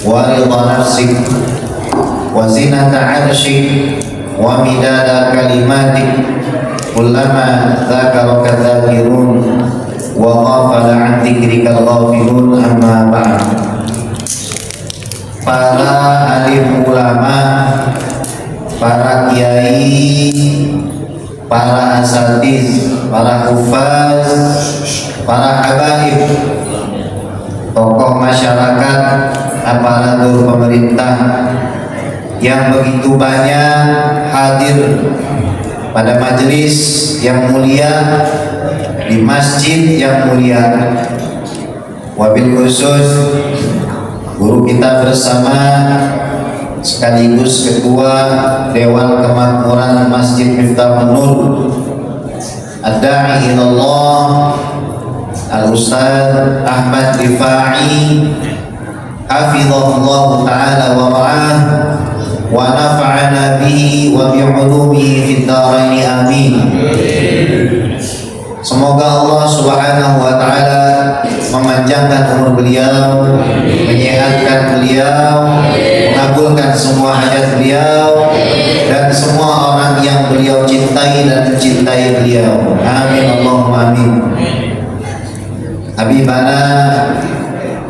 wa ridha nafsik wa zinata arsyik wa midada kalimatik kullama dzakaraka dzakirun wa ghafala an dzikrikal ghafilun amma ba'd. Para alim ulama, para kiai, para asatiz, para hufaz, para habaib, tokoh masyarakat, aparatur pemerintah yang begitu banyak hadir pada majelis yang mulia, di masjid yang mulia. Wabil khusus guru kita bersama sekaligus ketua Dewan Kemakmuran Masjid Miftahun Nur, Ad-Da'i ilallah Al-Ustaz Ahmad Rifai, hafizahullah ta'ala wa ra'ah wa nafa'ana bihi wa bi'ulumihi fid dharaini amin. Semoga Allah Subhanahu wa ta'ala memanjangkan umur beliau, menyehatkan beliau, mengabulkan semua hajat beliau dan semua orang yang beliau cintai dan mencintai beliau. Amin Allahumma amin. Habibana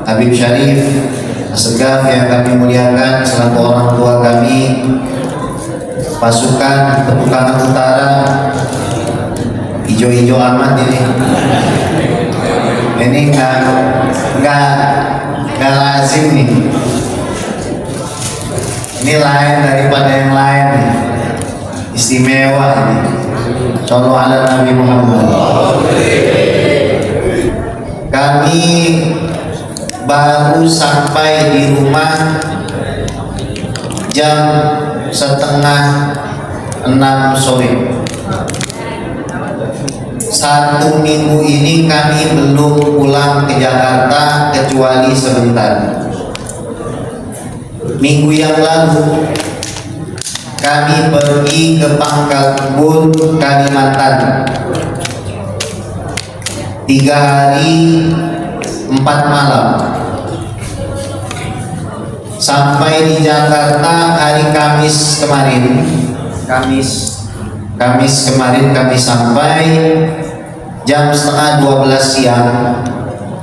Habib Syarif Assegaf yang kami muliakan selaku orang tua kami, pasukan Petukangan Utara, hijau-hijau amat ini nggak lazim nih, ini lain daripada yang lain nih. Istimewa nih. Shallallahu ala Nabi Muhammad. Kami baru sampai di rumah jam 5:30 sore. 1 minggu ini kami belum pulang ke Jakarta kecuali sebentar. Minggu yang lalu kami pergi ke Pangkal Kebun, Kalimantan. 3 hari 4 malam. Sampai di Jakarta hari Kamis kemarin. Kamis kemarin kami sampai jam 11:30 siang.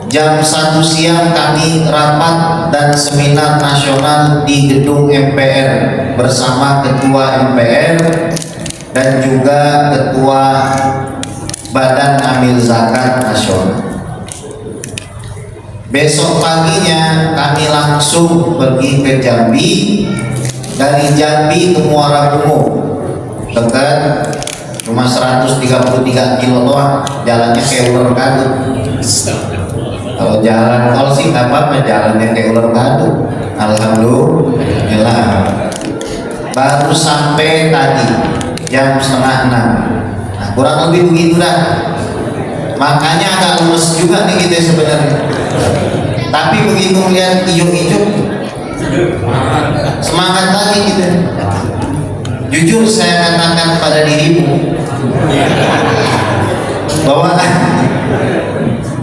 Jam 1 siang kami rapat dan seminar nasional di gedung MPR bersama Ketua MPR dan juga Ketua Badan Amil Zakat Nasional. Besok paginya kami langsung pergi ke Jambi. Dari Jambi ke Muara Bungo, dekat, cuma 133 kilo doang, jalannya kayak ular kadut. Kalau jalan tol sih nggak apa-apa, jalannya kayak ular kadut. Alhamdulillah. Baru sampai tadi jam 5:30. Nah, kurang lebih begitu dah. Makanya agak lemes juga nih kita sebenarnya. Tapi begitu melihat hijau-hijau, semangat lagi kita. Jujur saya katakan pada dirimu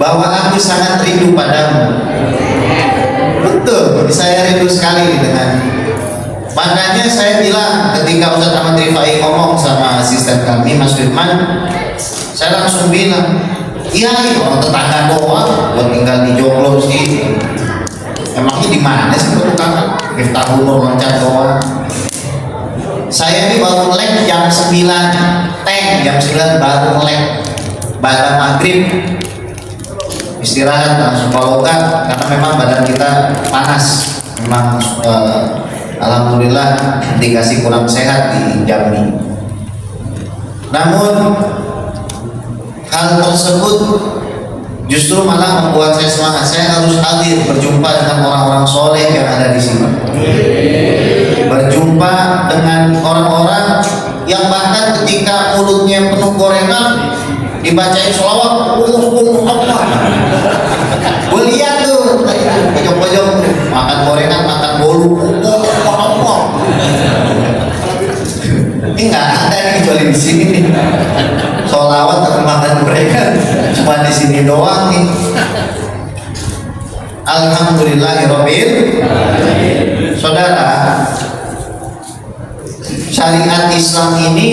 bahwa aku sangat rindu padamu. Betul, saya rindu sekali dengan. Makanya saya bilang ketika Ustaz Ahmad Rifai ngomong sama asisten kami Mas Firman, saya langsung bilang, iya orang tetangga doang, buat tinggal di Joglo sih. Emangnya di mana sih Petukangan? Miftahun Nur loncat doang. Saya ini baru melek jam 9, jam 9 baru melek. Pada maghrib istirahat langsung palokan karena memang badan kita panas. Memang alhamdulillah dikasih kurang sehat di Jambi. Namun hal tersebut justru malah membuat saya semangat. Saya harus hadir berjumpa dengan orang-orang soleh yang ada di sini. Berjumpa dengan orang-orang yang bahkan ketika mulutnya penuh gorengan dibacain sholawat, gue lihat tuh pojok-pojok makan gorengan, makan bolu, ini nggak ada nih kecuali di sini nih. Sholawat atau makan gorengan cuma di sini doang nih. Alhamdulillahirobbil Saudara, syariat Islam ini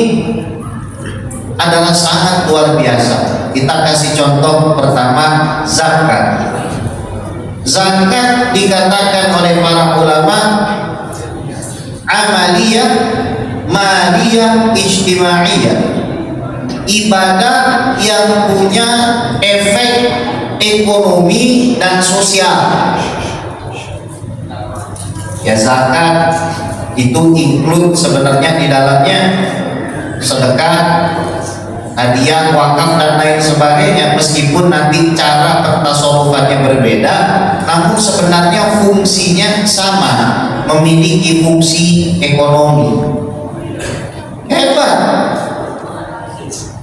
adalah sangat luar biasa. Kita kasih contoh pertama, zakat. Zakat dikatakan oleh para ulama amaliyah, maliyah, ijtimaiyah, ibadah yang punya efek ekonomi dan sosial. Ya, zakat itu include sebenarnya di dalamnya sedekah, hadiah, wakaf dan lain sebagainya. Meskipun nanti cara bertasarufannya berbeda, namun sebenarnya fungsinya sama, memiliki fungsi ekonomi. Hebat.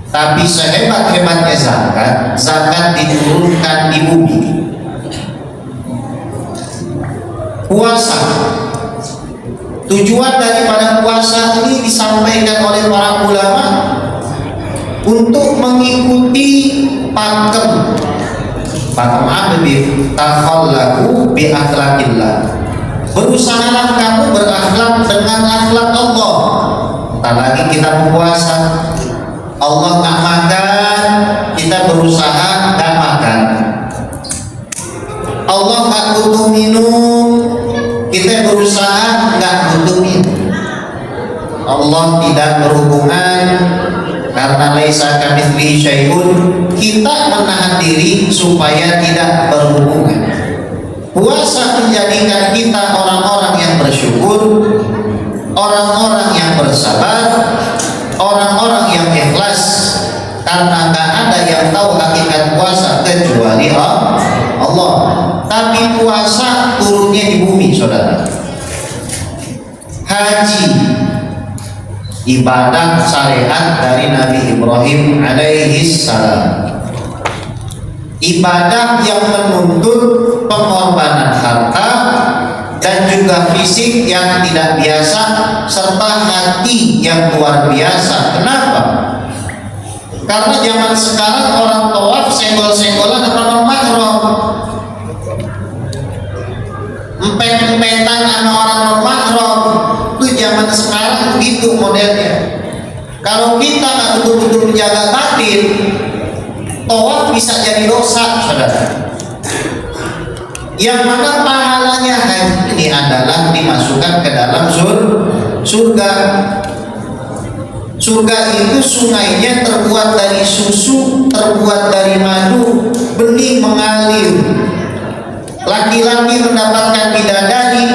Tapi sehebat-hebatnya zakat, zakat diturunkan di bumi. Puasa, tujuan daripada puasa ini disampaikan oleh para ulama untuk mengikuti pakem abdi takhallaku bi akhlaqillah. Berusahalah kamu berakhlak dengan akhlak Allah. Tak lagi kita berpuasa, Allah nggak makan, kita berusaha nggak makan. Allah nggak butuh minum, kita berusaha nggak butuh minum. Allah tidak berhubungan karena laisa kamitslihi syai'un, kita menahan diri supaya tidak berhubungan. Puasa menjadikan kita orang-orang yang bersyukur, orang-orang yang bersabar, orang-orang yang ikhlas, karena nggak ada yang tahu hakikat puasa kecuali Allah. Tapi puasa turunnya di bumi, saudara. Haji, ibadah syariat dari Nabi Ibrahim alaihi salam, ibadah yang menuntut pengorbanan harta dan juga fisik yang tidak biasa serta hati yang luar biasa. Kenapa? Karena zaman sekarang orang tawaf senggol-senggolan depan non-mahram, empet-empetan sama orang non-mahram. Itu zaman sekarang begitu modelnya. Kalau kita nggak betul-betul menjaga batin, tawaf bisa jadi dosa, saudara. Yang mana pahalanya haji ini adalah dimasukkan ke dalam surga. Surga itu sungainya terbuat dari susu, terbuat dari madu, benih mengalir. Laki-laki mendapatkan bidadari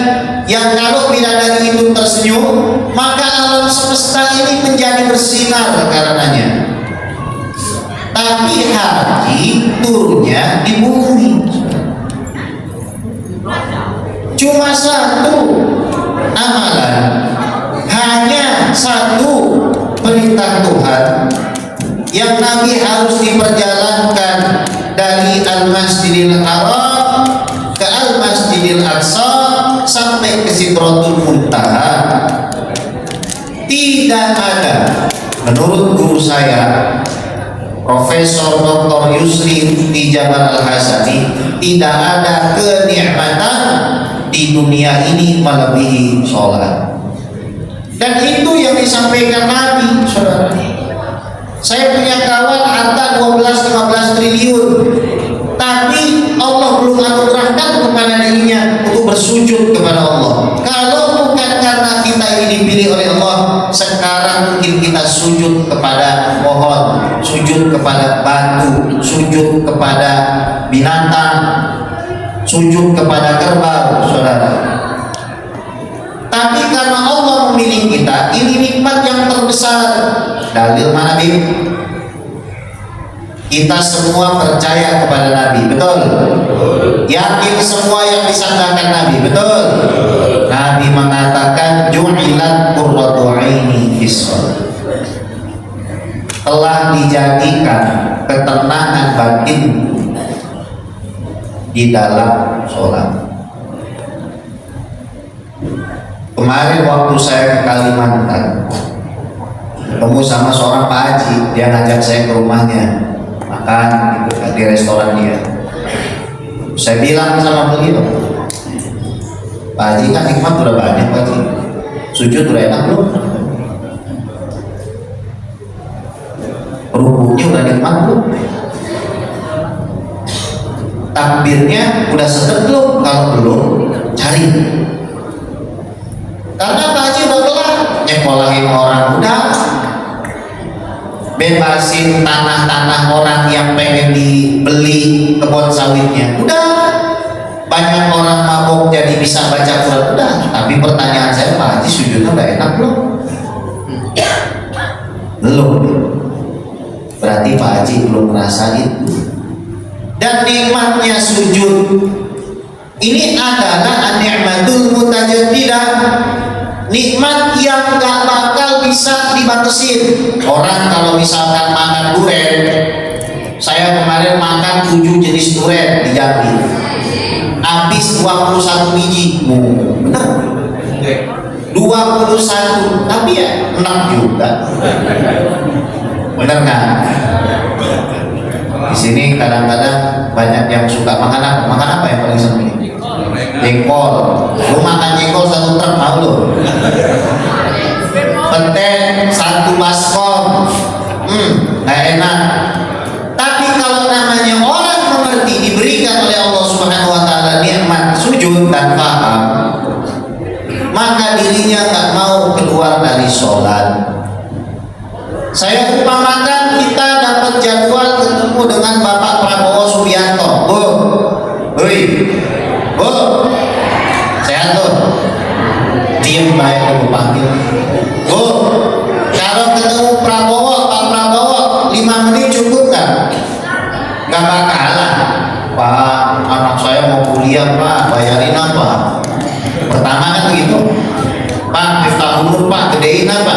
yang kalau bidadari itu tersenyum, maka alam semesta ini menjadi bersinar karenanya. Tapi haji turunnya di bumi. Cuma satu amalan, hanya satu perintah Tuhan yang Nabi harus diperjalankan dari Al-Masjidil Haram ke Al-Masjidil Aqsa sampai ke Sidratul Muntaha. Tidak ada, menurut guru saya Profesor Dr. Yusri Jabar Al-Hasani, tidak ada kenikmatan di dunia ini melebihi sholat. Dan itu yang disampaikan Nabi, saudara. Saya punya kawan harta 12-15 triliun, tapi Allah belum anugerahkan kepada dirinya untuk bersujud kepada Allah. Kalau bukan karena kita ini dipilih oleh Allah, sekarang mungkin kita sujud kepada pohon, sujud kepada batu, sujud kepada binatang, sujud kepada kerbau, saudara. Tapi karena Allah memilih kita, ini nikmat yang terbesar. Dalil mana, Bib? Kita semua percaya kepada Nabi, betul? Yakin semua yang disandarkan Nabi, betul? Nabi mengatakan ju'ilat qurratu aini fis shalah. Telah dijadikan ketenangan batin di dalam sholat. Kemarin waktu saya ke Kalimantan, ketemu sama seorang Pak Haji, dia ngajak saya ke rumahnya makan gitu, di restoran dia. Saya bilang sama beliau, Pak Haji kan nikmat udah banyak Pak Haji, sujud udah enak belum, rukunya udah nikmat belum, takbirnya udah sedek belum? Kalau belum, cari. Karena Pak Haji udah kelar nyekolahin orang, udah bebasin tanah-tanah orang yang pengen dibeli kebun sawitnya, udah. Banyak orang mabuk jadi bisa baca Quran, udah. Tapi pertanyaan saya, Pak Haji sujudnya udah enak belum? Belum. Berarti Pak Haji belum ngerasain. Dan nikmatnya sujud ini adalah an-ni'matul mutajaddidah, nikmat yang gak bakal bisa dibatasin. Orang kalau misalkan makan durian, saya kemarin makan 7 jenis durian di Jambi, habis 21 biji. Benar? 21, tapi ya enak juga. Benar nggak? Di sini kadang-kadang banyak yang suka makan apa? Makan apa yang paling seneng? Jengkol. Lu makan jengkol 1 truk mau lu? Peten 1 baskom. Nggak enak. Tapi kalau namanya orang mengerti, diberikan oleh Allah Subhanahu wa taala nikmat sujud dan paham, maka dirinya nggak mau keluar dari sholat. Saya umpamakan kita dapat jadwal ketemu dengan Bapak Prabowo Subianto. Bu, sehat tuh. Diem baik aku panggil. Bu, kalau ketemu Prabowo, Pak Prabowo 5 menit cukup nggak? Nggak bakalan. Pak, anak saya mau kuliah Pak, bayarin apa? Pertama kan begitu. Pak, miftah umur Pak, gedein apa?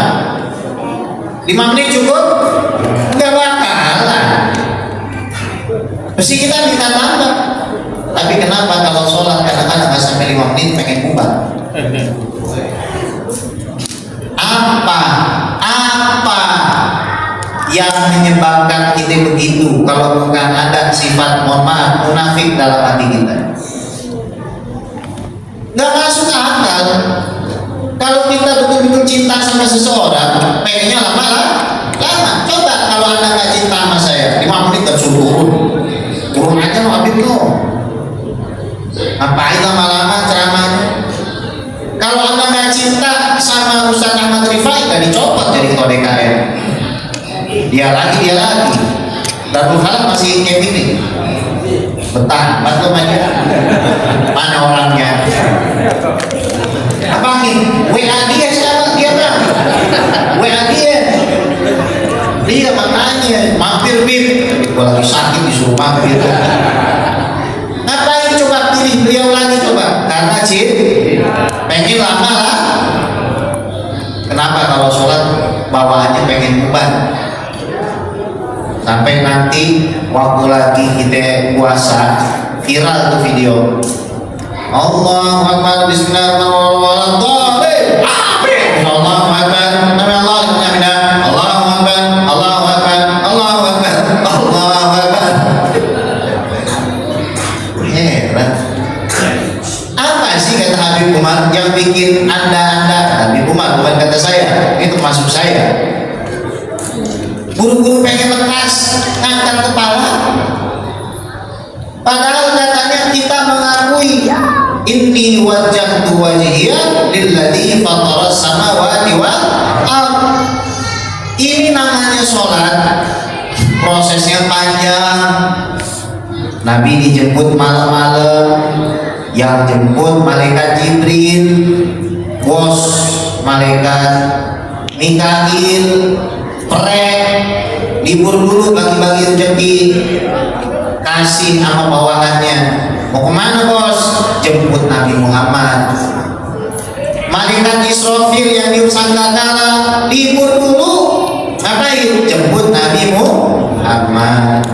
5 menit cukup? Nggak bakalan. Mesti kita minta tambah. Tapi kenapa kalau sholat kadang-kadang nggak sampai 5 menit pengen bubar? Apa yang menyebabkan kita begitu? Kalau bukan ada sifat, mohon maaf, munafik dalam hati kita. Nggak masuk akal. Kalau kita betul-betul cinta sama seseorang, pengennya lama. Coba kalau Anda nggak cinta sama saya, 5 menit tersuruh turun aja lo, Habib lo. Ngapain lama-lama ceramahnya? Kalau Anda nggak cinta sama Ustaz Ahmad Rifai, nggak dicopot jadi ketua DKM. Dia lagi. Darul Halal masih kayak gini. Betah, bantu aja. Mana orangnya? Apa nih? WA dia sekarang, dia bang. WA dia. Dia makanya mampir Bib. Gua lagi sakit disuruh mampir. Ngapain coba pilih beliau lagi coba? Karena pengen lama lah. Kenapa kalau sholat bawaannya pengen bubar? Sampai nanti waktu lagi kita puasa viral tuh video. Allahu Akbar, bismillahirrahmanirrahim. Allahu Akbar, Allahu Akbar, Allahu Akbar, Allahu Akbar, Allahu Akbar, Allahu Akbar. Heran. Apa sih kata Habib Umar yang bikin anda Habib Umar, bukan kata saya, itu termasuk saya. Buru-buru pengen lekas ngangkat kepala, padahal katanya kita mengakui inni wajjahtu wajhiya lilladzi fataras samawati wal ardh. Ini namanya sholat, prosesnya panjang. Nabi dijemput malam-malam, yang jemput malaikat Jibril, bos malaikat Mikail, libur dulu bagi-bagi rezeki, kasih sama bawahannya. Mau kemana bos? Jemput Nabi Muhammad. Malaikat Israfil yang diusahakan libur dulu, ngapain? Jemput Nabi Muhammad.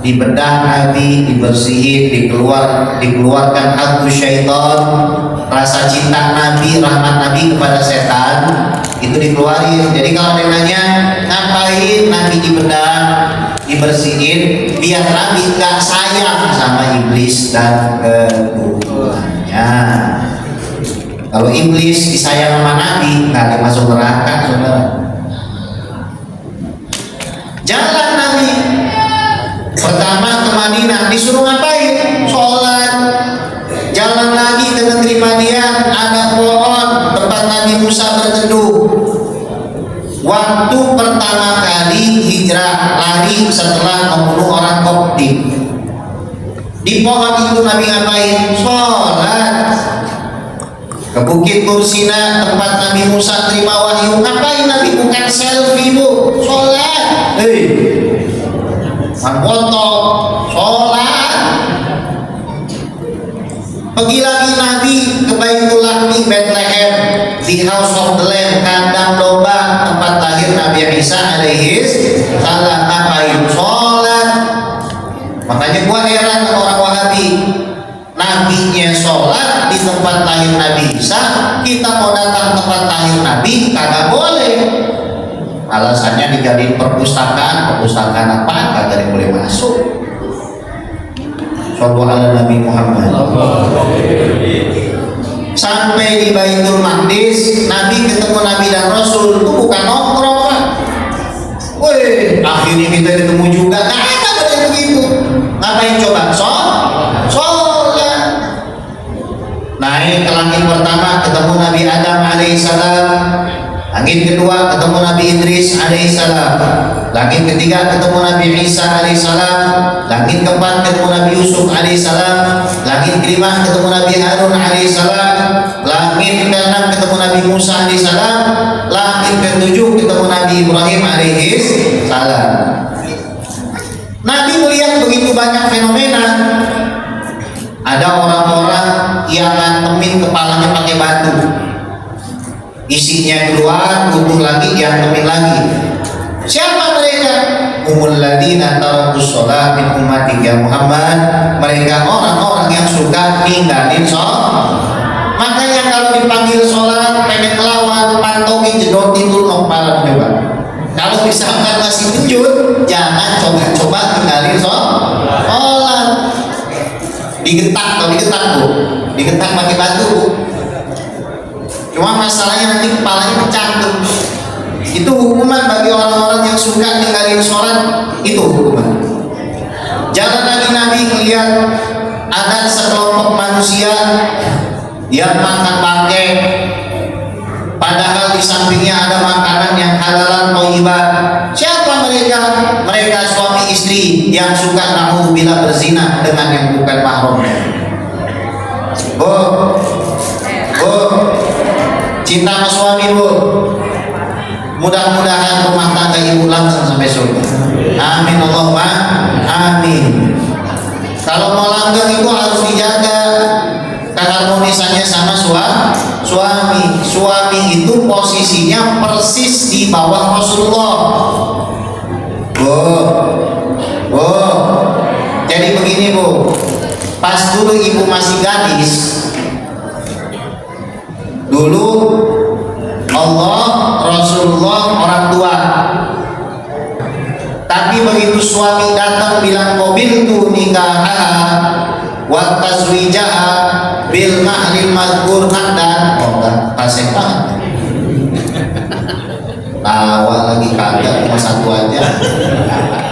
Dibedah Nabi, dibersihin, dikeluarkan hantu syaitan, rasa cinta Nabi, rahmat Nabi kepada setan itu dikeluarin. Jadi kalau dia nanya ngapain Nabi dibedah, dibersihin, biar Nabi gak sayang sama iblis dan keturunannya. Kalau iblis disayang sama Nabi, nggak ada masuk neraka, saudara. Jalan Nabi pertama ke Madinah, disuruh ngapain? Sholat. Jalan lagi ke negeri Madian, ada pohon tempat Nabi Musa berteduh. Waktu pertama kali hijrah, lari setelah membunuh orang Koptik. Di pohon itu Nabi ngapain? Sholat. Ke Bukit Tursina tempat Nabi Musa terima wahyu, ngapain Nabi? Bukan selfie bu, sholat. Foto, sholat. Pergi lagi Nabi ke Baitul Lahmi, Bethlehem, di House of the Lamb, kandang domba tempat lahir Nabi Isa alaihis salam, ngapain? Sholat. Makanya gua heran sama orang Wahabi, nabinya sholat di tempat lahir Nabi Isa, kita mau datang tempat lahir Nabi kagak boleh. Alasannya dijadiin perpustakaan apa, kagak boleh masuk. Shallallahu ala Nabi Muhammad. Sampai di Baitul Maqdis, Nabi ketemu Nabi dan Rasul itu bukan nongkrong Pak. Woi, akhirnya kita ketemu juga. Nah, ada begitu. Ngapain coba? Sholat. Naik ke langit pertama ketemu Nabi Adam alaihissalam. Langit kedua ketemu Nabi Idris alaihissalam. Langit ketiga ketemu Nabi Isa alaihissalam. Langit keempat ketemu Nabi Yusuf alaihissalam. Langit kelima ketemu Nabi Harun alaihissalam. Langit keenam ketemu Nabi Musa alaihissalam. Langit ketujuh ketemu Nabi Ibrahim alaihissalam. Nabi melihat begitu banyak fenomena. Ada orang-orang yang ngantemin kepalanya pakai batu, isinya keluar, butuh lagi, diantemin lagi. Siapa mereka? Umul ladina tarakus sholat min ummatik ya Muhammad. Mereka orang-orang yang suka ninggalin sholat. Makanya kalau dipanggil sholat pengen melawan, pantongin, jedotin dulu kepala coba. Kalau misalkan masih kejut, jangan coba-coba tinggalin sholat. Digetak atau digetak bu, digetak pakai batu bu. Cuma masalahnya nanti kepalanya pecah tuh. Itu hukuman bagi orang-orang yang suka tinggalin sholat, itu hukuman. Jangan lagi Nabi melihat ada sekelompok manusia yang makan bangkai, padahal di sampingnya ada makanan yang halalan thayyibah. Siapa mereka? Mereka suami istri yang suka na'udzubillah berzina dengan yang bukan mahramnya. Bu, cinta sama suami bu. Mudah-mudahan rumah tangga ibu langsung sampai surga. Amin Allahumma amin. Kalau mau langgeng itu harus dijaga keharmonisannya sama suami. Suami itu posisinya persis di bawah Rasulullah. Bu. Jadi begini bu, pas dulu ibu masih gadis, dulu Allah, Rasulullah, orang tua. Tapi begitu suami datang bilang qabiltu nikahaha wa tazwijaha bil mahril mazkur dan pasek banget. Tawa lagi kagak, cuma satu aja.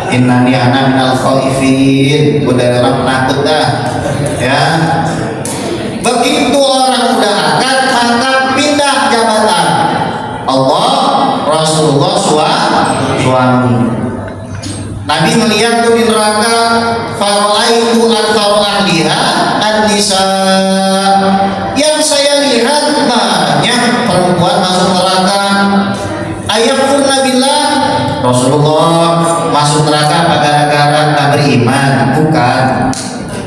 Innani ana minal khaifin. Udah orang penakut dah. Ya. Begitu orang udah akad, maka pindah jabatan. Allah, Rasulullah, suami. Nabi melihat tuh di neraka, faraitu aktsara ahliha an-nisa. Yang saya lihat banyak perempuan masuk neraka. Ayakfurna billah. Rasulullah masuk neraka apa gara-gara tak beriman? Bukan.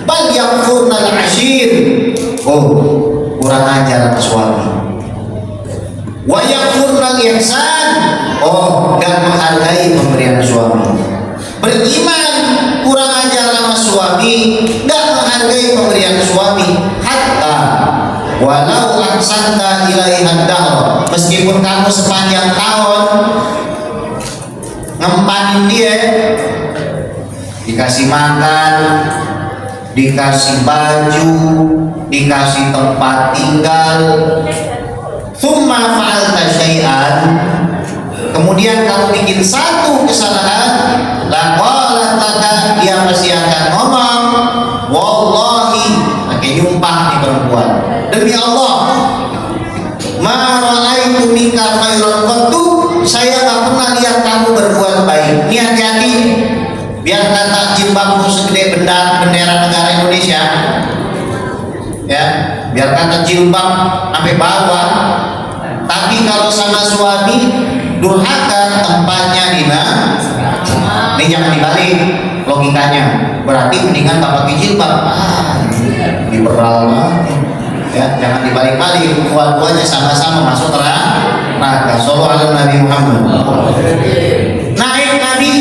Bal yakfurna al-ashir. Oh, kurang ajar sama suami. Wa yakfurna al-ihsan. Oh, gak menghargai pemberian suami. Beriman, kurang ajar sama suami, gak menghargai pemberian suami. Hatta walau aksanta ilaihan dahr, meskipun kamu sepanjang tahun ngempanin dia, dikasih makan, dikasih baju, dikasih tempat tinggal, thumma fa'alta syai'an, kemudian kamu bikin satu kesalahan, laqalat laka, dia pasti akan ngomong, wallahi, pakai nyumpah di perempuan, demi Allah, ma ra'aitu minka khairan qattu, saya gak pernah lihat kamu berbuat baik. Ini hati-hati, biar kata jilbabmu segede bendera negara Indonesia, ya, biar kata jilbab sampai bawah, tapi kalau sama suami durhaka, tempatnya ini jangan dibalik logikanya, berarti mendingan tak pakai jilbab. Liberal banget ya, jangan dibalik-balik, dua-duanya sama-sama masuk neraka. Sallallahu alaihi Nabi Muhammad. Naik Nabi,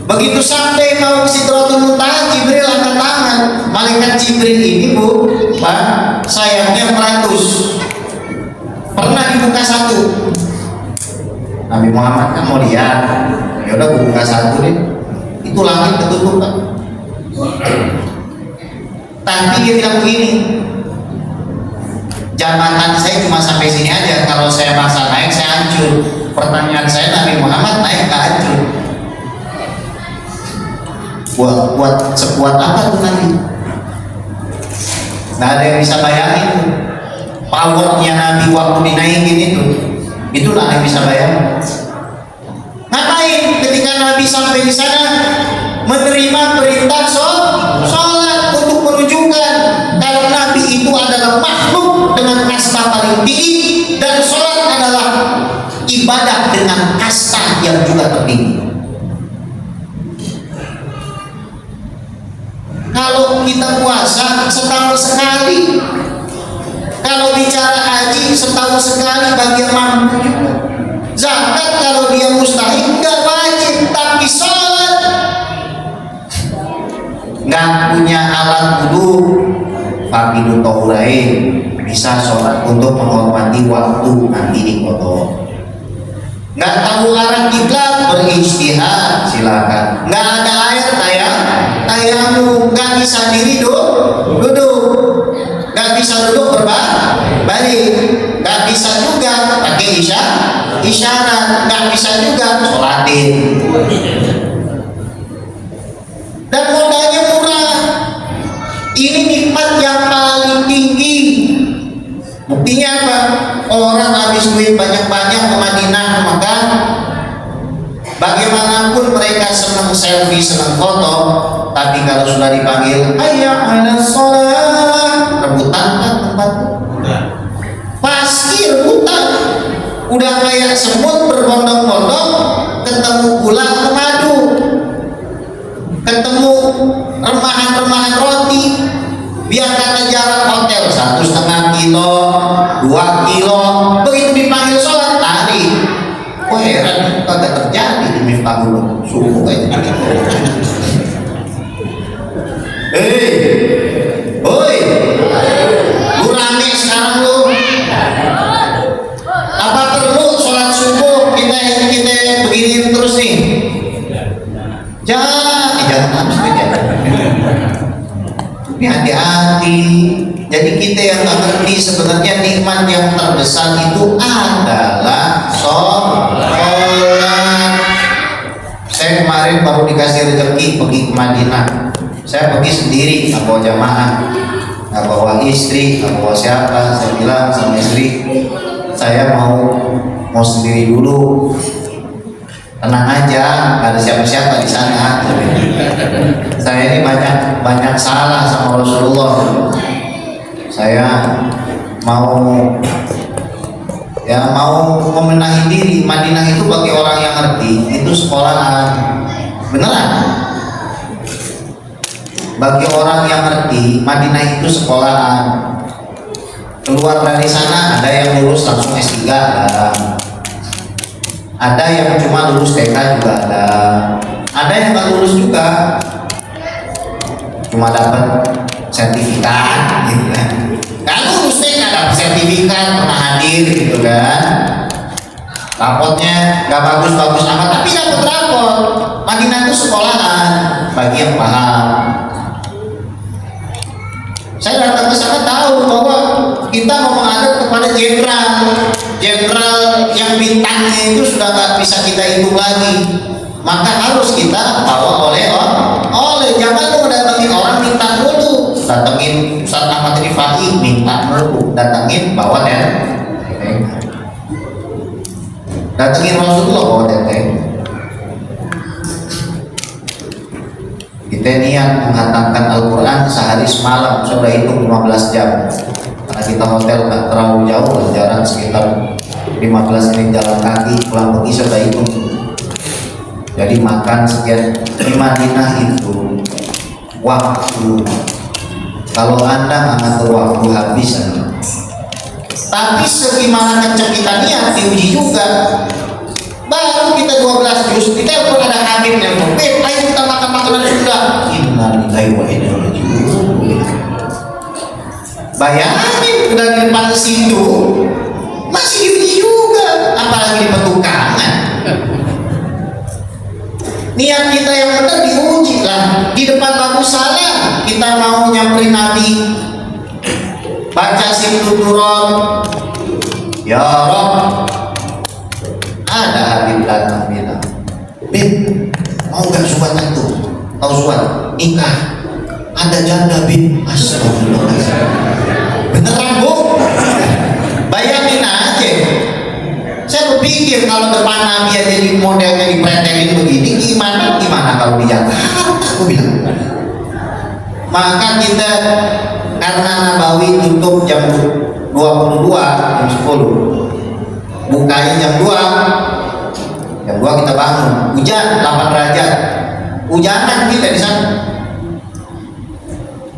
begitu sampai mau Sidratul Muntaha, Jibril angkat tangan. Malaikat Jibril ini bu, Pak, sayapnya 100, pernah dibuka 1. Nabi Muhammad kan mau lihat, ya udah buka 1 deh, itu langit ketutup Pak. Tapi dia bilang begini, jabatan saya cuma sampai sini aja, kalau saya maksa naik saya hancur. Pertanyaan saya, Nabi Muhammad naik ke hancur, buat sekuat apa tuh Nabi? Nggak ada yang bisa bayangin powernya Nabi waktu dinaikin itu nggak ada yang bisa bayangin. Ngapain ketika Nabi sampai di sana menerima perintah sholat untuk menunjukkan kalau Nabi itu adalah makhluk dengan kasta paling tinggi dan sholat adalah ibadah dengan kasta yang juga tertinggi. Kalau kita puasa setahun sekali, kalau bicara haji setahun sekali bagi yang mampu juga. Zakat kalau dia mustahil nggak wajib, tapi sholat nggak punya alat wudu, faqidu taulain, bisa sholat untuk menghormati waktu nanti diqodho. Nggak tahu arah kiblat, berijtihad silakan. Nggak ada air tayamu, nggak bisa diri duduk, nggak bisa duduk berbalik, nggak bisa juga pakai isyarat, nggak bisa juga sholatin. Dan modalnya murah. Ini nikmat yang paling tinggi. Buktinya apa? Orang habis duit banyak-banyak ke Madinah, maka bagaimanapun mereka senang selfie, senang foto, tapi kalau sudah dipanggil hayya 'alas shalah, rebutan kan tempat, pasti rebutan. Udah kayak semut berbondong-bondong, ketemu gula ke madu, ketemu remahan-remahan roti, biar kata jarak hotel 1,5 kilo, 2 kilo, begitu dipanggil sholat lari. Oh heran, kagak terjadi di Miftahul subuh kayak gitu. Oi, lu rame sekarang lu. Apa perlu sholat subuh kita begini terus nih? Jangan habis aja. Ini hati-hati. Jadi kita yang nggak ngerti sebenarnya nikmat yang terbesar itu adalah sholat. Saya kemarin baru dikasih rezeki pergi ke Madinah. Saya pergi sendiri, nggak bawa jamaah, nggak bawa istri, nggak bawa siapa. Saya bilang sama istri, saya mau sendiri dulu. Tenang aja, nggak ada siapa-siapa di sana. Saya ini banyak salah sama Rasulullah. Saya mau membenahi diri. Madinah itu bagi orang yang ngerti itu sekolahan, beneran. Bagi orang yang ngerti, Madinah itu sekolahan. Keluar dari sana ada yang lulus langsung S3 ada yang cuma lulus TK juga ada yang nggak lulus juga, cuma dapat sertifikat gitu kan. Nggak lulus TK dapat sertifikat, pernah hadir gitu kan. Rapotnya nggak bagus-bagus amat tapi dapat rapot. Madinah itu sekolahan bagi yang paham. Saya datang ke sana tahu bahwa kita mau menghadap kepada jenderal yang bintangnya itu sudah nggak bisa kita hitung lagi, maka harus kita bawa oleh jangan lu datengin orang minta dulu, datengin Ustaz Ahmad Rifai minta dulu, datengin bawa datengin Rasulullah bawa kita niat menghatamkan Al-Quran sehari semalam, sudah hitung 15 jam karena kita hotel nggak terlalu jauh, jalan sekitar 15 menit jalan kaki, pulang pergi sudah hitung. Jadi makan sekian. Di Madinah itu waktu, kalau Anda mengatur waktu habis, tapi segimana kencang kita niat diuji juga. Baru kita 12 juz, kita pun ada Habib yang ayo kita makan makanan sudah. Innalillahi wa inna ilaihi raji'un. Bayangin udah di depan situ masih diuji juga, apalagi di petukangan. Niat kita yang benar diuji lah. Di depan Abu Salam kita mau nyamperin Nabi, baca Simtuturon, ya Rob. Ada Habib datang bilang, Bib, mau gak subatan tuh? Tahu subat? Nikah. Ada janda, Bib. Astagfirullahaladzim. Beneran, Bu? Bayangin aja. Saya berpikir kalau depan Nabi aja di modelnya dipretelin begini, gimana kalau di Jakarta? Aku bilang. Maka kita karena Nabawi tutup jam 22, jam 10. Bukanya jam 2 kita bangun, hujan 8 derajat, hujanan kita di sana,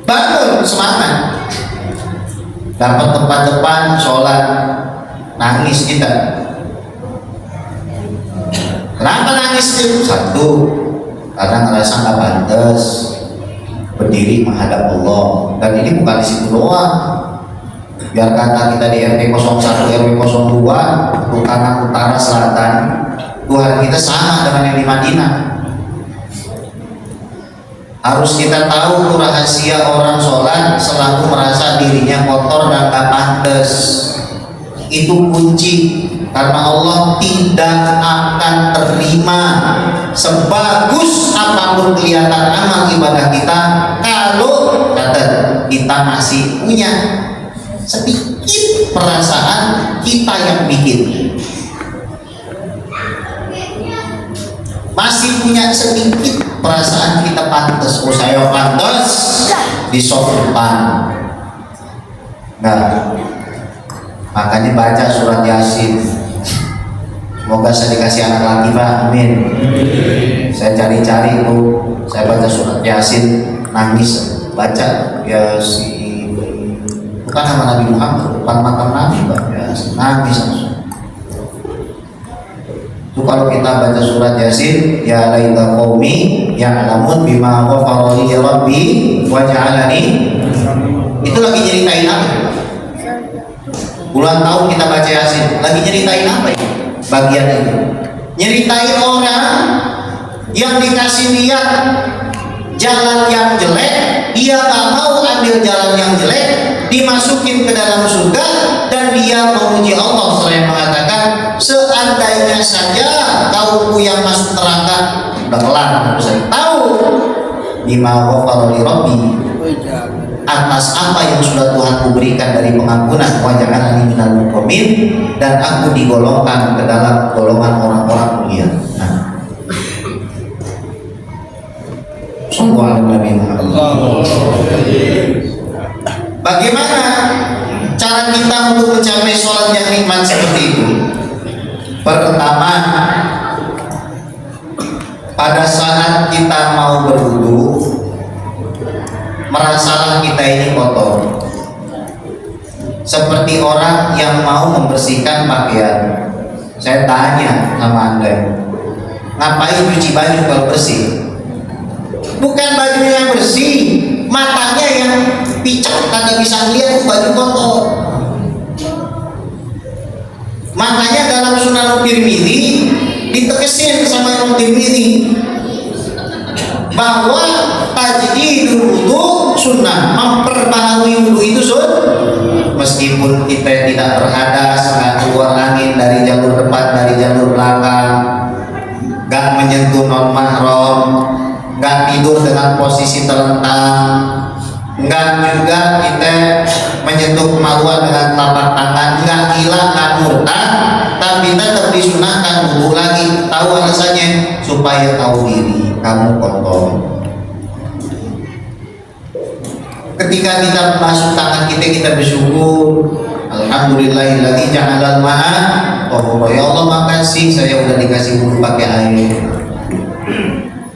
bangun semangat, dapat tempat depan sholat, nangis kita. Kenapa nangis itu? Satu, karena ngerasa nggak pantas berdiri menghadap Allah, dan ini bukan di situ doang. Biar kata kita di RT 01, RW 02, Kanan Utara Selatan, Tuhan kita sama dengan yang di Madinah. Harus kita tahu tuh rahasia orang sholat selalu merasa dirinya kotor dan gak pantas. Itu kunci, karena Allah tidak akan terima sebagus apapun kelihatan amal ibadah kita kalau kita masih punya sedikit perasaan kita yang bikin, masih punya sedikit perasaan kita pantas. Oh, saya pantas di sopan. Nah, makanya baca surat Yasin. Semoga saya dikasih anak laki, Pak. Amin. Saya cari-cari tuh, saya baca surat Yasin, nangis baca Yasin. Bukan nama Nabi Muhammad, depan makam Nabi, Pak. Yasin, nangis langsung. Itu kalau kita baca surat Yasin, ya laita qaumi ya'lamun bima ghafara li rabbi wa ja'alani. Itu lagi nyeritain apa? Puluhan tahun kita baca Yasin, lagi nyeritain apa ya? Bagian itu nyeritain orang yang dikasih lihat jalan yang jelek, dia gak mau ambil jalan yang jelek, dimasukin ke dalam surga, dan dia memuji Allah selain mengatakan, seandainya saja kaumku yang masuk neraka udah kelar, saya tahu bima ghafara li rabbi, atas apa yang sudah Tuhanku berikan dari pengampunan, wa ja'alani minal mukramin, dan aku digolongkan ke dalam golongan orang-orang mulia. Nah, bagaimana cara kita untuk mencapai sholat yang nikmat seperti itu? Pertama, pada saat kita mau berwudu, merasalah kita ini kotor, seperti orang yang mau membersihkan pakaian. Saya tanya sama Anda, ngapain cuci baju kalau bersih? Bukan bajunya yang bersih, matanya yang picak, kagak bisa lihat baju kotor. Makanya dalam Sunan Tirmidzi ditekesin sama Imam Tirmidzi bahwa tajdidul wudu sunnah, memperbaharui wudu itu mesti meskipun kita tidak berhadas, nggak keluar angin dari jalur depan, dari jalur belakang, nggak menyentuh non mahram, nggak tidur dengan posisi terlentang, nggak juga kita menyentuh kemaluan dengan telapak tangan, nggak gila, nggak murtad, tapi tetap disunahkan wudu lagi. Tahu alasannya? Supaya tahu diri kamu kotor. Ketika kita basuh tangan kita bersyukur, alhamdulillahilladzi ja'alal ma'a tahura. Ya Allah, makasih saya udah dikasih wudu pakai air.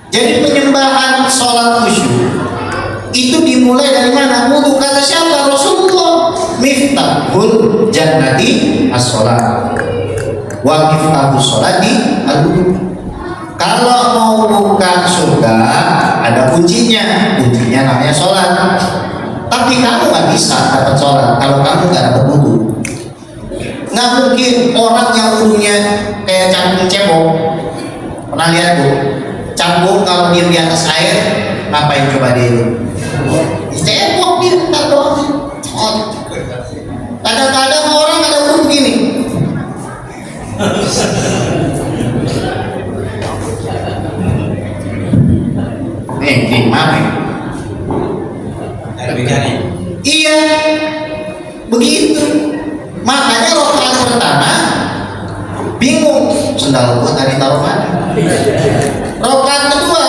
Jadi penyembahan sholat khusyuk itu dimulai dari mana? Wudu. Kata siapa? Rasulullah. Miftahul jannati as-sholat wa miftahus sholati al-wudu. Kalau mau buka surga ada kuncinya, kuncinya namanya sholat. Tapi kamu nggak bisa dapat sholat kalau kamu nggak dapat wudu. Nggak mungkin orang yang wudunya kayak cangkung cebok. Pernah lihat bu? Cangkung kalau dia di atas air, ngapain coba dia itu? Cebok dia, tak doang. Kadang-kadang orang ada wudu begini. Nih, mana? Iya, begitu. Makanya rakaat pertama bingung, sendal gua tadi taruh mana? Rakaat kedua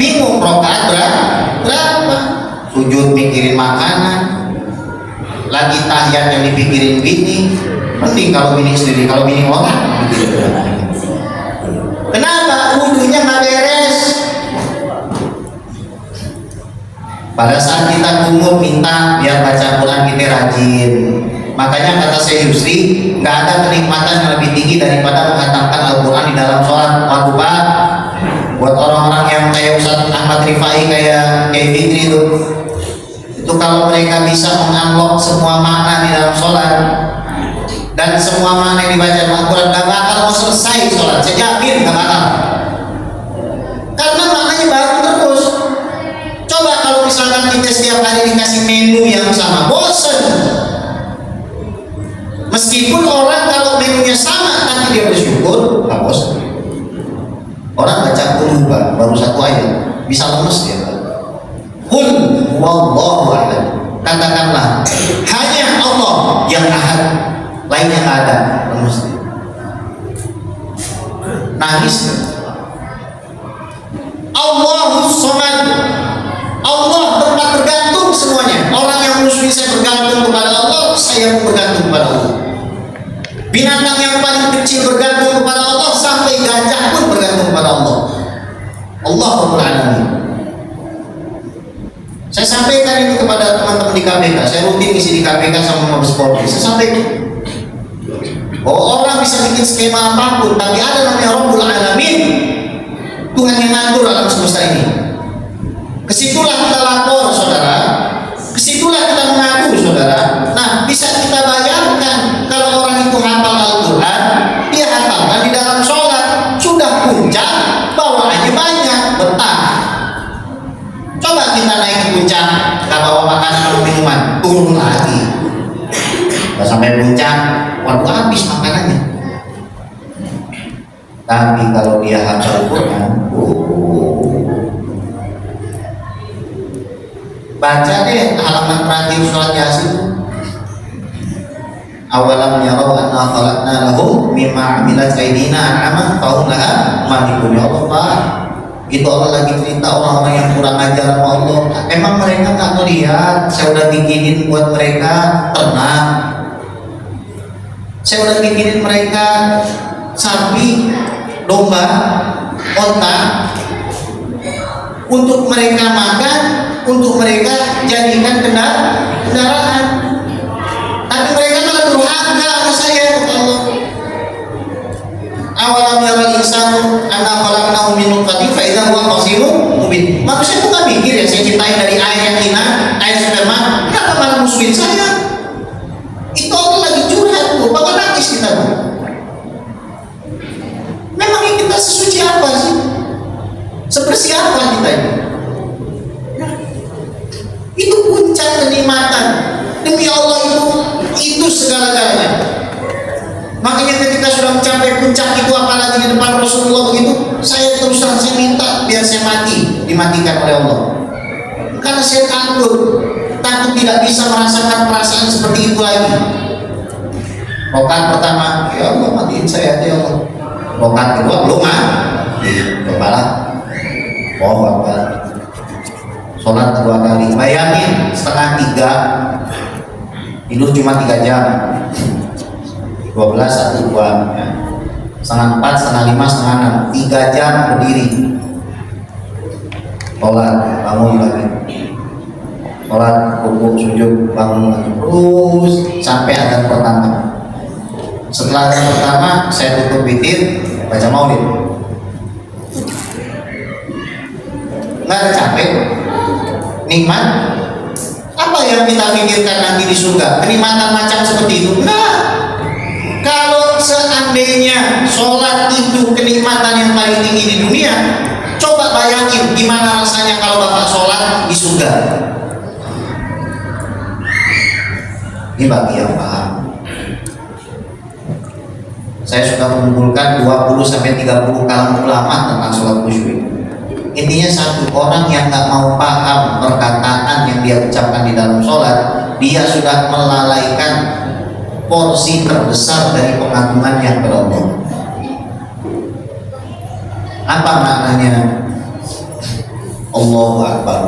bingung, rakaat berapa? Sujud mikirin makanan, lagi tahiyat yang dipikirin bini. Mending kalau bini sendiri, kalau bini orang. Kenapa? Wudunya nggak beres. Pada saat kita kumur minta biar baca Quran kita rajin. Makanya kata Syekh Yusri, nggak ada kenikmatan yang lebih tinggi daripada menghatamkan Al-Quran di dalam sholat. Waduh Pak, buat orang-orang yang kayak Ustaz Ahmad Rifai, kayak Fitri itu kalau mereka bisa mengunlock semua makna di dalam sholat dan semua makna yang dibaca Al-Quran, nggak bakal mau selesai sholat. Saya yakin nggak bakal. Karena maknanya baru terus. Coba kalau misalkan kita setiap hari dikasih menu yang sama, bosen. Meskipun orang kalau menunya sama tapi dia bersyukur, nggak bosen. Orang baca Qul baru satu ayat, bisa lemes dia. Qul wallahu ahad. Katakanlah hanya Allah yang ahad, lainnya nggak ada, lemes dia. Nangis. Allahus Samad. Allah tempat bergantung semuanya. Orang yang musuhin saya bergantung kepada Allah, saya bergantung kepada Allah. Binatang yang paling kecil bergantung kepada Allah, sampai gajah pun bergantung kepada Allah. Allah Rabbul Alamin. Saya sampaikan ini kepada teman-teman di KPK. Saya rutin isi di KPK sama Mabes Polri. Saya sampaikan bahwa orang bisa bikin skema apapun, tapi ada namanya Rabbul Alamin, Tuhan yang ngatur alam semesta ini. Kesitulah kita lapor saudara, kesitulah kita mengaku saudara. Nah, bisa kita bayangkan kalau orang itu hafal Al-Quran, dia hafalkan di dalam sholat, sudah puncak, bawaannya banyak, betah. Coba kita naik ke puncak, kita bawa makanan atau minuman, turun lagi. Udah sampai puncak, waduh habis makanannya. Tapi kalau dia hafal Al-Quran, baca deh halaman terakhir surat Yasin. Awalam yarau anna khalaqna lahum mimma amilat aydina an'aman fahum laha malikun. Ya Allah Pak, itu Allah lagi cerita orang-orang yang kurang ajar sama Allah. Emang mereka nggak melihat saya udah bikinin buat mereka ternak, saya udah bikinin mereka sapi, domba, onta untuk mereka makan, untuk mereka jadikan kendaraan. Tapi mereka malah durhaka sama saya, Allah. Awalam yaral insanu anna khalaqnahu min nutfatin fa idza huwa khasimun mubin. Manusia itu nggak mikir ya, saya ciptain dari air yang hina, air sperma, kenapa malah musuhin saya? Itu Allah lagi curhat tuh, bakal nangis kita tuh. Memangnya kita sesuci apa sih? Sebersih apa kita ini? Itu puncak kenikmatan. Demi sudah mencapai puncak itu, apalagi di depan Rasulullah begitu, saya terus terang saya minta biar saya dimatikan oleh Allah. Karena saya takut tidak bisa merasakan perasaan seperti itu lagi. Rokaat pertama, ya Allah matiin saya aja ya Allah. Rokaat kedua belum cobalah. Oh Bapak, sholat 2 kali. Bayangin setengah 3, tidur cuma 3 jam. 12, 1, 2, ya. Setengah 4, setengah 5, setengah 6, 3 jam berdiri. Sholat, bangun lagi. Sholat, rukuk, sujud, bangun lagi. Terus sampai adzan pertama. Setelah adzan pertama, saya tutup witir, baca maulid. Nggak ada capek, nikmat. Apa yang kita pikirkan nanti di surga? Kenikmatan macam seperti itu? Nah, kalau seandainya sholat itu kenikmatan yang paling tinggi di dunia, coba bayangin gimana rasanya kalau Bapak sholat di surga. Ini bagi yang paham. Saya sudah mengumpulkan 20-30 kalam ulama tentang sholat khusyuk. Intinya satu orang yang tak mau paham perkataan yang dia ucapkan di dalam sholat, dia sudah melalaikan porsi terbesar dari pengagungannya kepada Allah. Apa maknanya Allahu Akbar?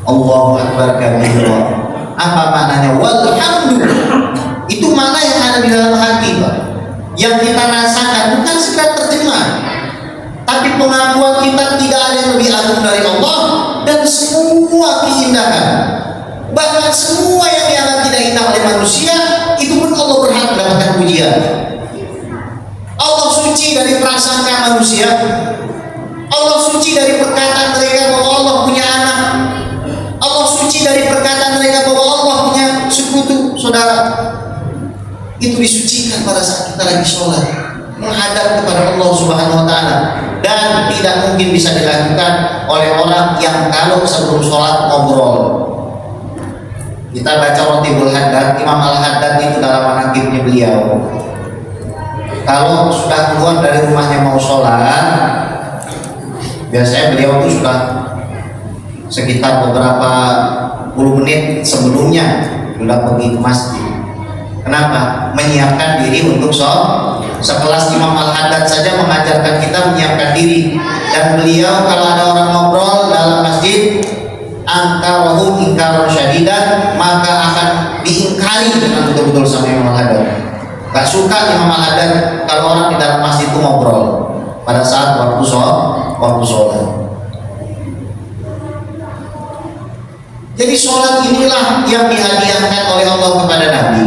Allahu Akbar kabira. Apa maknanya walhamdulillah? Itu makna yang ada di dalam hati, Pak. Yang kita rasakan bukan sekedar terjemah, tapi pengakuan kita tidak ada yang lebih agung dari Allah, dan semua keindahan, bahkan semua yang dianggap tidak indah oleh manusia, itu pun Allah berhak mendapatkan pujian. Allah suci dari prasangka manusia, Allah suci dari perkataan mereka bahwa Allah punya anak, Allah suci dari perkataan mereka bahwa Allah punya sekutu, saudara. Itu disucikan pada saat kita lagi sholat, menghadap kepada Allah Subhanahu wa Ta'ala, dan tidak mungkin bisa dilakukan oleh orang yang kalau sebelum sholat ngobrol. Kita baca Rotibul Haddad, Imam Al-Haddad itu dalam manaqibnya beliau, kalau sudah keluar dari rumahnya mau sholat, biasanya beliau itu sudah sekitar beberapa puluh menit sebelumnya sudah pergi ke masjid. Kenapa? Menyiapkan diri untuk sholat. Sekelas Imam Al-Haddad saja mengajarkan kita menyiapkan diri, dan beliau kalau ada orang ngobrol dalam masjid, angkarahu ingkaran syadidan, maka akan diingkari dengan betul-betul sama Imam Al-Haddad. Gak suka Imam Al-Haddad kalau orang di dalam masjid itu ngobrol pada saat waktu sholat. Jadi sholat inilah yang dihadiahkan oleh Allah kepada Nabi,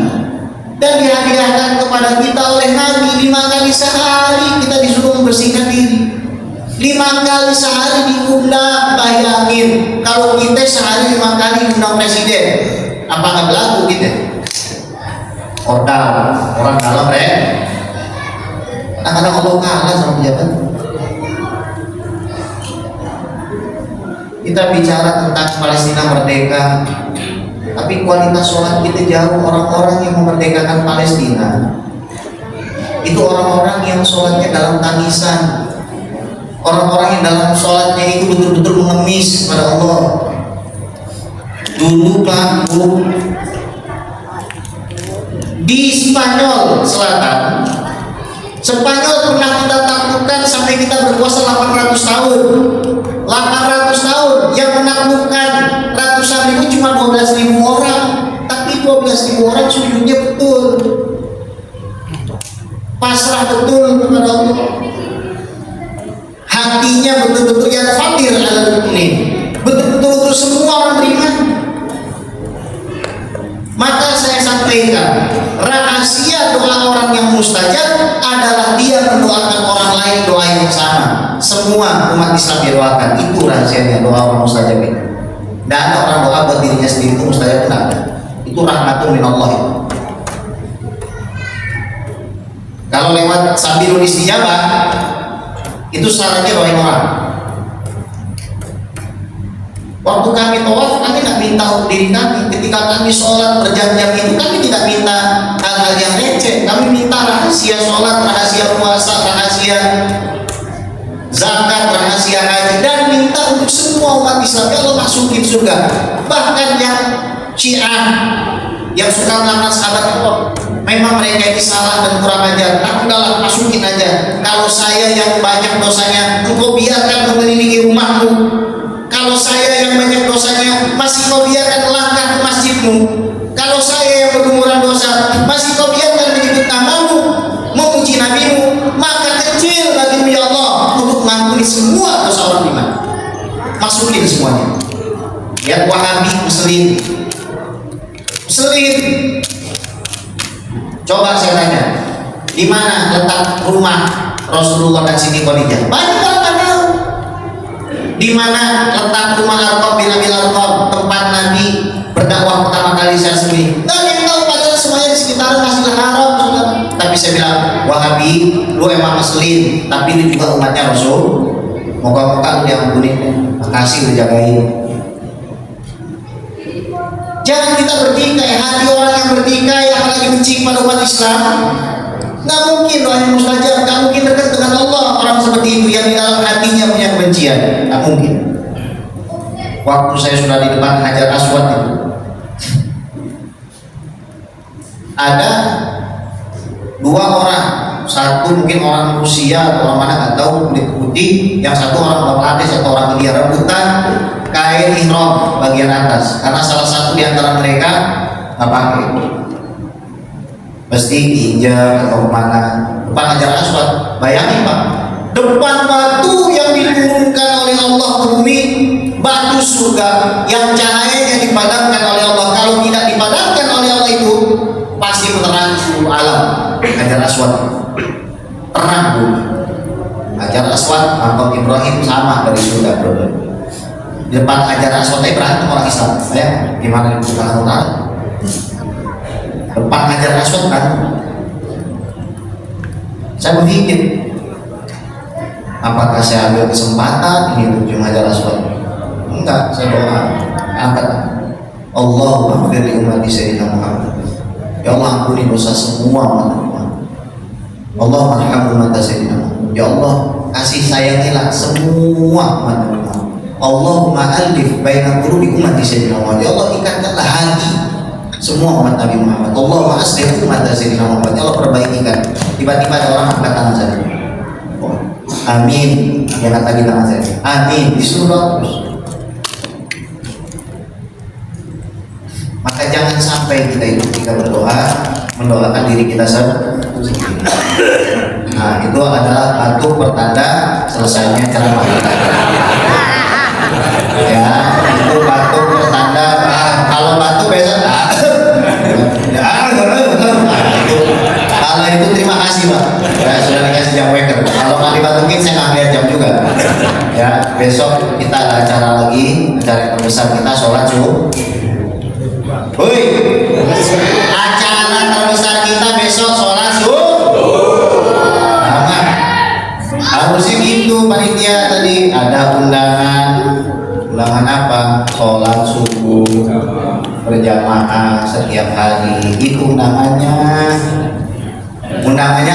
dan dihadiahkan kepada kita oleh Nabi. 5 kali sehari kita disuruh membersihkan diri. 5 kali sehari diundang. Bayangin kalau kita sehari 5 kali diundang presiden, apa nggak berlaku kita? Orang dalam kadang-kadang Allah kalah sama pejabat. Kita bicara tentang Palestina merdeka, tapi kualitas sholat kita jauh. Orang-orang yang memerdekakan Palestina itu orang-orang yang sholatnya dalam tangisan, orang-orang yang dalam sholatnya itu betul-betul mengemis kepada Allah. Dulu Pak Bu, di Spanyol Selatan, Spanyol pernah kita taklukkan sampai kita berkuasa 800 tahun. 800 tahun yang menaklukkan ratusan ribu cuma 12.000 orang, tapi 12.000 orang sujudnya betul, pasrah betul kepada Allah, hatinya betul-betul yang fatir ala ini, betul-betul semua orang beriman. Maka saya sampaikan, rahasia doa orang yang mustajab adalah dia mendoakan orang lain doa yang sama. Semua umat Islam didoakan, itu rahasianya doa orang mustajab itu. Dan ada orang doa buat dirinya sendiri itu mustajab, tidak ada. Itu rahmatun min Allah itu. Kalau lewat sabilul istijabah, itu syaratnya doain orang. Waktu kami tawaf, kami tidak minta diri kami. Ketika kami sholat berjam-jam itu, kami tidak minta hal-hal yang receh. cek, kami minta rahasia sholat, rahasia puasa, rahasia zakat, rahasia haji, dan minta untuk semua umat Islam ya Allah masukin surga. Bahkan yang Syiah yang suka melaknat sahabat Allah, memang mereka ini salah dan kurang ajar, aku udahlah masukin aja. Kalau saya yang banyak dosanya, engkau biarkan mengelilingi rumahmu. Kalau saya yang banyak dosanya, masih kau biarkan melangkah ke masjidmu. Kalau saya yang bergumuran dosa, masih kau biarkan menyebut namamu, memuji nabimu. Maka kecil bagimu ya Allah untuk mengampuni semua dosa orang iman. Masukin semuanya. Lihat Wahabi Muslim. Coba saya tanya, di mana letak rumah Rasulullah dan Siti Khadijah? Banyak orang tak tahu. Di mana letak rumah Arqam bin Abil Arqam, tempat Nabi berdakwah pertama kali saya sendiri? Nggak ada yang tahu, padahal semuanya di sekitaran Masjidil Haram. Tapi saya bilang, Wahabi, lu emang Muslim, tapi lu juga umatnya Rasul. Moga-moga lu diampuni. Makasih udah jagain. Jangan kita bertikai, hati orang yang bertikai apalagi benci pada umat Islam. Nggak mungkin doanya mustajab, nggak mungkin dekat dengan Allah orang seperti itu yang di dalam hatinya punya kebencian. Nggak mungkin. Waktu saya sudah di depan Hajar Aswad itu, ada dua orang, satu mungkin orang Rusia atau orang mana nggak tahu, kulit putih, yang satu orang Bangladesh atau orang India, rebutan kain ihram bagian atas, karena salah satu di antara mereka nggak pakai, pasti diinjak atau kemana. Depan Hajar Aswad, bayangin Pak, depan batu yang diturunkan oleh Allah ke bumi, batu surga yang cahayanya dipadamkan oleh Allah. Kalau tidak dipadamkan oleh Allah itu pasti menerangi seluruh alam. Hajar Aswad terang bumi. Hajar Aswad, makam Ibrahim sama dari surga, bro. Di depan Hajar Aswad berantem orang Islam. Saya gimana di Utara Utara? Depan Hajar Aswad kan? Saya berpikir, apakah saya ambil kesempatan ini untuk cium Hajar Aswad? Enggak, saya doa, angkat. Allahumma ighfir li ummati sayyidina Muhammad. Ya Allah ampuni dosa semua umat Muhammad. Allahumma arham ummata sayyidina Muhammad. Ya Allah kasih sayangilah semua umat Muhammad. Allahumma alif baina qulubi ummati sayyidina Muhammad. Ya Allah ikatkanlah hati semua umat Nabi Muhammad. Allahumma aslih ummata sayyidina Muhammad. Ya Allah perbaikikan. Tiba-tiba ada orang angkat tangan saya. Oh, amin. Dia angkat lagi tangan saya. Amin. Disuruh terus. Maka jangan sampai kita itu ketika berdoa mendoakan diri kita sendiri. Nah itu adalah batu pertanda selesainya ceramah kita. Ya itu batu pertanda. Kalau batu biasa kalau itu terima kasih Pak. Ya sudah dikasih jam waker. Kalau nggak dibatukin saya nggak lihat jam juga. Ya besok kita ada acara lagi, acara yang terbesar kita sholat subuh. Woi, acara terbesar kita besok sholat subuh. Nah, harusnya gitu panitia tadi ada undangan apa? Sholat subuh berjamaah setiap hari. Itu undangannya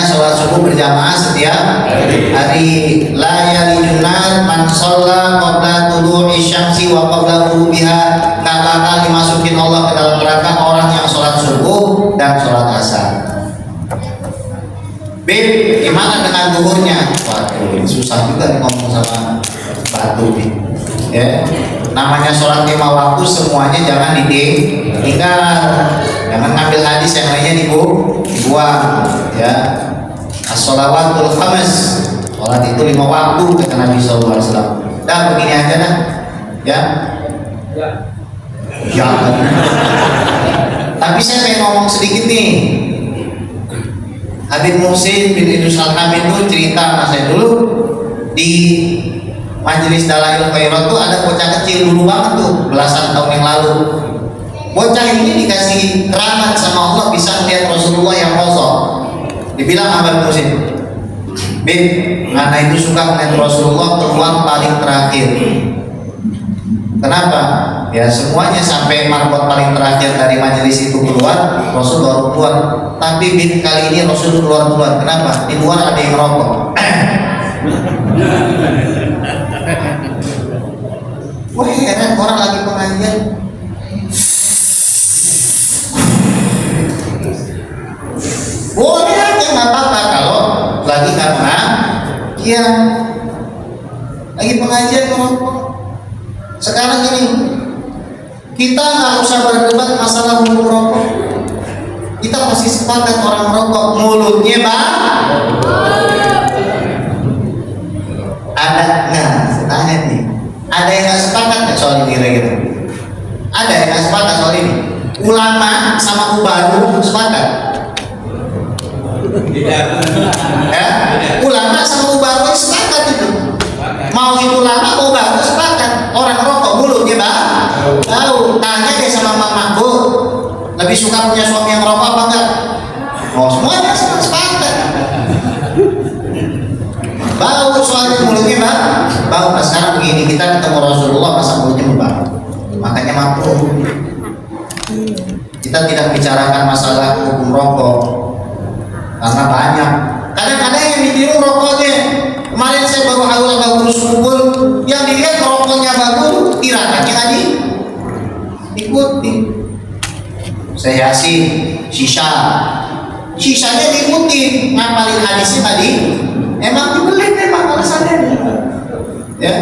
sholat subuh berjamaah setiap hari. La yalijunnar man sholla qabla tulu'i syamsi wa qabla ghurubiha. Nggak bakal dimasukin Allah ke dalam neraka orang yang sholat subuh dan sholat asar. Bib, gimana dengan duhurnya? Waduh, ini susah juga nih ngomong sama batu nih. Ya, namanya sholat 5 waktu semuanya jangan ditinggal. Jangan ngambil hadis yang lainnya dibuang. Ya, as-sholawatul khams. Sholat itu 5 waktu kata Nabi SAW. Dah begini aja dah. Ya. Ya. Tapi saya pengen ngomong sedikit nih. Habib Muhsin bin Idrus Al-Hamid itu cerita sama saya dulu di Majelis Dalail Khairat tuh ada bocah kecil dulu banget tuh, belasan tahun yang lalu. Bocah ini dikasih keramat sama Allah bisa melihat Rasulullah yang kosong. Dibilang Habib Muhsin, Bib, anak itu suka melihat Rasulullah keluar paling terakhir. Kenapa? Ya semuanya sampai marbot paling terakhir dari majelis itu keluar, Rasul baru keluar. Tapi kali ini Rasul keluar duluan. Kenapa? Di luar ada yang merokok. Wah heran, orang lagi pengajian boleh aja, nggak apa-apa kalau lagi karena ya lagi pengajian merokok. Sekarang ini kita nggak usah berdebat masalah hukum rokok. Kita masih sepakat orang merokok mulutnya ada nggak? Tanya nih, ada yang nggak sepakat nggak soal ini kira-kira? Ada yang nggak sepakat soal ini? Ulama sama ubaru sepakat? Ya, ulama sama ubaru sepakat itu. Mau itu ulama mau ubaru sepakat. Orang rokok mulutnya tahu. Tanya deh sama mamaku, lebih suka punya suami yang rokok apa enggak? Oh semuanya sepakat. Bau soalnya mulutnya bau. Nah sekarang begini, kita ketemu Rasulullah masa mulutnya bau, makanya makruh. Kita tidak bicarakan masalah hukum rokok karena banyak. Kadang-kadang yang ditiru rokoknya. Kemarin saya baru bagus kumpul, yang dilihat rokoknya bagus, tirakannya tadi ikuti. Saya Yasin, sisanya diikuti. Ngapalin hadisnya tadi, emang dibeli memang alasannya. Ya.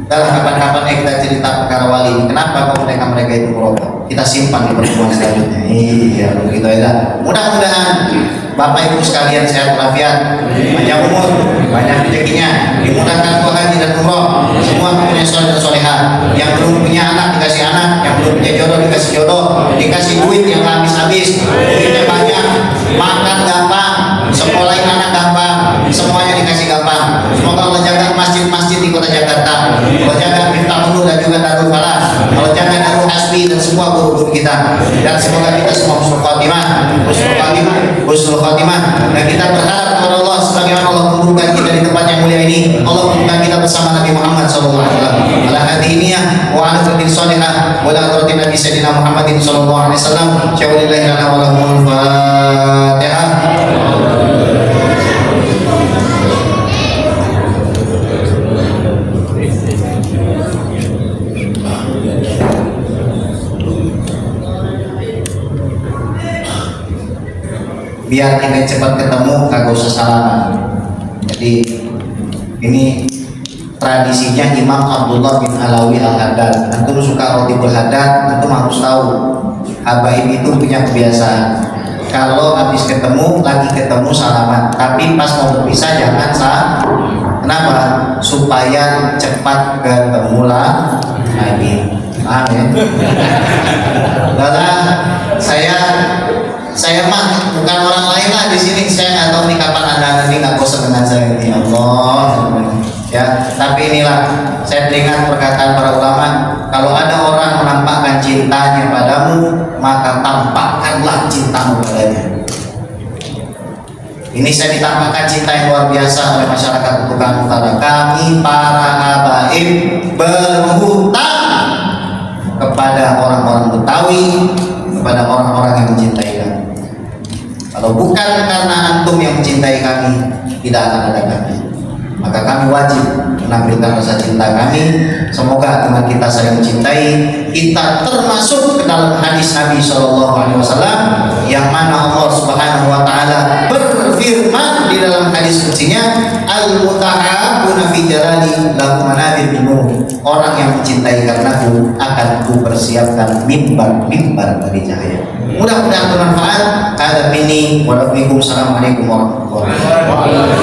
Dalam kapan-kapan kita cerita perkara wali ini, kenapa kok mereka itu merokok? Kita simpan di pertemuan selanjutnya. Iya, begitu ya. Mudah-mudahan Bapak Ibu sekalian sehat walafiat, panjang umur, banyak rezekinya, dimudahkan untuk haji dan umroh, semua punya soleh dan soleha. Yang belum punya anak dikasih anak, yang belum punya jodoh dikasih jodoh, dikasih duit yang habis-habis, duitnya banyak, makan gampang, sekolahin anak gampang, semuanya dikasih gampang. Semoga Allah jaga masjid-masjid di kota Jakarta, Allah jaga Miftahul dan juga Darul Falah, Allah jaga Darul Hasbi dan semua guru-guru kita, dan semoga kita semua husnul khatimah, dan kita berharap kepada Allah sebagaimana Allah mengumpulkan kita di tempat yang mulia ini. Allah mengumpulkan kita bersama Nabi Muhammad sallallahu alaihi wasallam ala hadiniyah wa ala qadrin salihah wa ala qadrin Nabi Sayyidina Muhammadin sallallahu alaihi wasallam. Syawalillahi lana wa lahumul Fatihah. Biar kita cepat ketemu, kagak usah salaman. Jadi ini tradisinya Imam Abdullah bin Alawi Al-Haddad. Antum suka roti Al-Haddad, antum harus tahu habaib itu punya kebiasaan. Kalau habis ketemu, lagi ketemu salaman. Tapi pas mau berpisah jangan Kenapa? Supaya cepat ketemu lagi. Paham ya? Karena saya mah bukan orang lain lah di sini. Saya nggak tahu nih kapan anda nanti nggak bosan dengan saya ini, Allah. Ya, tapi inilah saya teringat perkataan para ulama. Kalau ada orang menampakkan cintanya padamu, maka tampakkanlah cintamu padanya. Ini saya ditampakkan cinta yang luar biasa oleh masyarakat Bukan Utara. Kami para habaib berhutang kepada orang-orang Betawi, kepada orang-orang yang mencintai kami. Kalau bukan karena antum yang mencintai kami, tidak akan ada kami. Maka kami wajib menampilkan rasa cinta kami. Semoga dengan kita saling mencintai, kita termasuk ke dalam hadis Nabi SAW, yang mana Allah Subhanahu Wa Taala berfirman di dalam hadis kuncinya, al-mutahabuna fi jalali lahu manabir min nur. Orang yang mencintai karenaku akan ku persiapkan mimbar dari cahaya. Mudah-mudahan bermanfaat. Ada ini. Wassalamualaikum warahmatullahi wabarakatuh.